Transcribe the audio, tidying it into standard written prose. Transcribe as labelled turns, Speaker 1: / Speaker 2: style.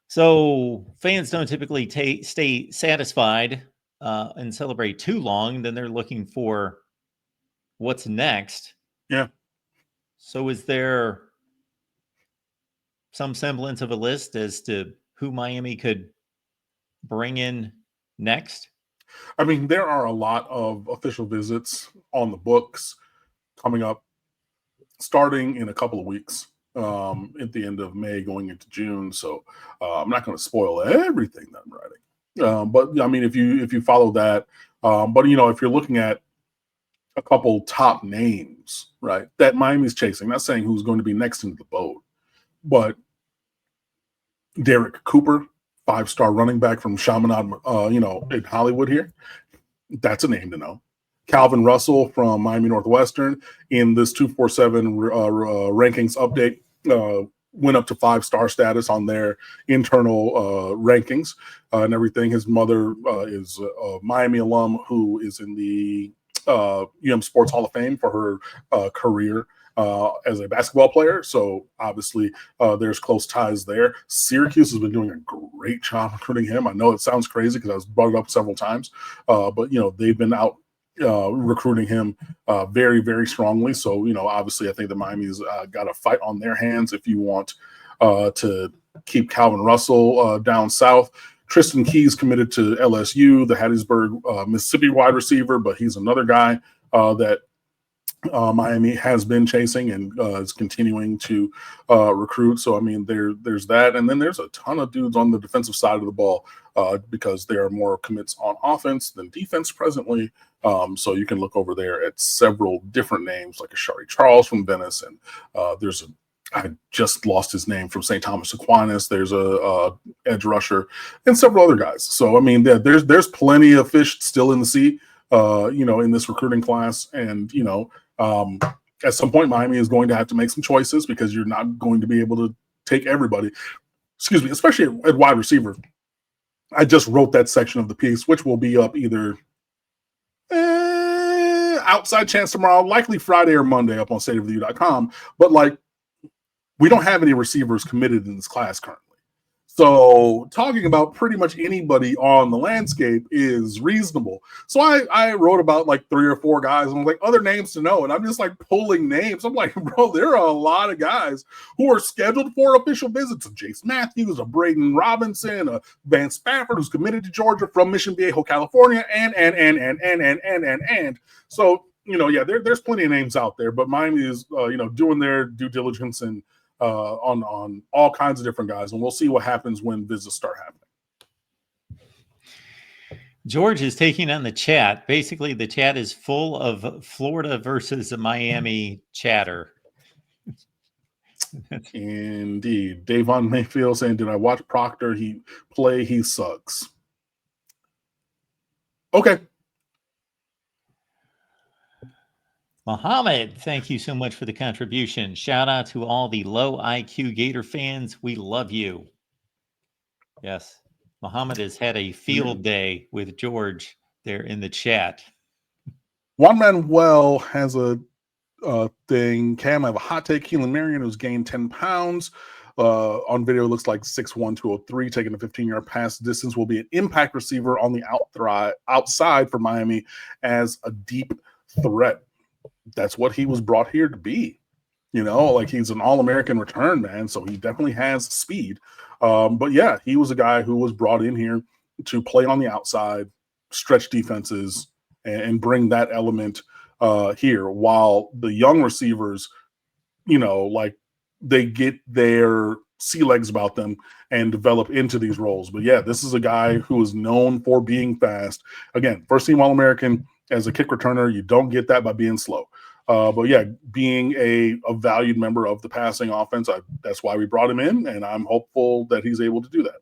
Speaker 1: So fans don't typically stay satisfied and celebrate too long. Then they're looking for what's next.
Speaker 2: Yeah.
Speaker 1: So is there some semblance of a list as to who Miami could bring in next?
Speaker 2: I mean, there are a lot of official visits on the books coming up, starting in a couple of weeks, at the end of May, going into June. So I'm not going to spoil everything that I'm writing. But I mean, if you follow that, but if you're looking at a couple top names, right, that Miami's chasing, not saying who's going to be next into the boat, but Derek Cooper, 5-star running back from Chaminade, in Hollywood here. That's a name to know. Calvin Russell from Miami Northwestern in this 247 rankings update went up to 5-star status on their internal rankings and everything. His mother is a Miami alum who is in the Sports Hall of Fame for her career as a basketball player. So obviously there's close ties there. Syracuse has been doing a great job recruiting him. I know it sounds crazy because I was brought it up several times, but they've been out recruiting him very, very strongly. So, obviously I think the Miami's got a fight on their hands if you want to keep Calvin Russell down south. Tristan Keys committed to LSU, the Hattiesburg, Mississippi wide receiver, but he's another guy that Miami has been chasing and is continuing to recruit. So, I mean, there's that. And then there's a ton of dudes on the defensive side of the ball because there are more commits on offense than defense presently. So you can look over there at several different names like Ashari Charles from Venice. And I just lost his name from St. Thomas Aquinas. There's a edge rusher and several other guys. So, I mean, there's plenty of fish still in the sea, in this recruiting class. And, at some point, Miami is going to have to make some choices because you're not going to be able to take everybody, especially at wide receiver. I just wrote that section of the piece, which will be up either outside chance tomorrow, likely Friday or Monday up on stateoftheu.com. But we don't have any receivers committed in this class currently. So talking about pretty much anybody on the landscape is reasonable. So I wrote about 3 or 4 guys and other names to know. And I'm just pulling names. I'm like, bro, there are a lot of guys who are scheduled for official visits. A Jace Matthews, a Braden Robinson, a Van Spafford, who's committed to Georgia from Mission Viejo, California, and. So, there's plenty of names out there, but Miami is, doing their due diligence and on all kinds of different guys, and we'll see what happens when visits start happening.
Speaker 1: George is taking on the chat. Basically, the chat is full of Florida versus Miami chatter.
Speaker 2: Indeed. Davon Mayfield saying, did I watch Proctor? He sucks. Okay.
Speaker 1: Muhammad, thank you so much for the contribution. Shout out to all the low IQ Gator fans. We love you. Yes. Muhammad has had a field day with George there in the chat.
Speaker 2: Juan Manuel has a thing. Cam, I have a hot take. Keelan Marion, who's gained 10 pounds. On video, it looks like 6'1", 203, taking a 15-yard pass distance, will be an impact receiver on the outside for Miami as a deep threat. That's what he was brought here to be. He's an All-American return man, so he definitely has speed. But yeah, he was a guy who was brought in here to play on the outside, stretch defenses, and bring that element here, while the young receivers, they get their sea legs about them and develop into these roles. But yeah, this is a guy who is known for being fast. Again, first-team All-American as a kick returner. You don't get that by being slow. But yeah, being a valued member of the passing offense, that's why we brought him in, and I'm hopeful that he's able to do that.